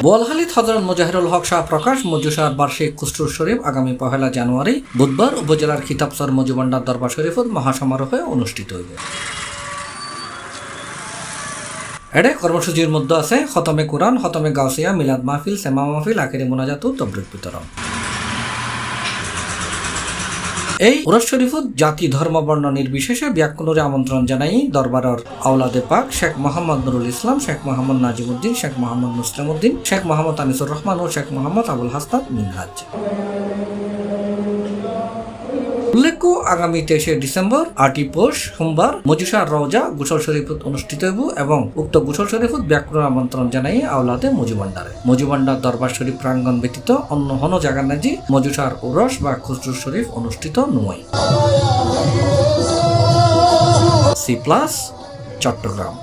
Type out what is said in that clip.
বোয়ালখালীত হযরত মুজাহিরুল হক শাহ প্রকাশ মজুসার বার্ষিক কুসরুর শরীফ আগামী 1 জানুয়ারি বুধবার উপজেলার খিতাবসর মজুবান্ডার দরবার শরীফত মহাসমারোহে অনুষ্ঠিত হইবে। এডে কর্মসূচির মধ্যে আছে খতমে কোরআন, খতমে গাউসিয়া, মিলাদ মাহফিল, সেমা মাহফিল, আখিরি মোনাজাত ও তবরিক বিতরণ। এই উরস শরীফত জাতি ধর্ম বর্ণ নির্বিশেষে ব্যাকুলরে আমন্ত্রণ জানাই দরবারের আওলাদে পাক শেখ মোহাম্মদ নুরুল ইসলাম, শেখ মোহাম্মদ নাজিমুদ্দিন, শেখ মোহাম্মদ মুসলিমউদ্দিন, শেখ মোহাম্মদ আনিসুর রহমান ও শেখ মোহাম্মদ আবুল হাসনাত মিনহাজ। উল্লেখ্য আগামী 23 ডিসেম্বর 8 পৌষ সোমবার মজুসার রওজা গোসল শরীফত অনুষ্ঠিত হইব এবং উক্ত গোসল শরীফত ব্যাকুল আমন্ত্রণ জানাই আওলাদে মজুবান্ডার দরবার শরীফ প্রাঙ্গণ ব্যতীত অন্য হন জায়গা নাজি মজুসার উরস বা খুসরু শরীফ অনুষ্ঠিত নয়। C+ চট্টগ্রাম।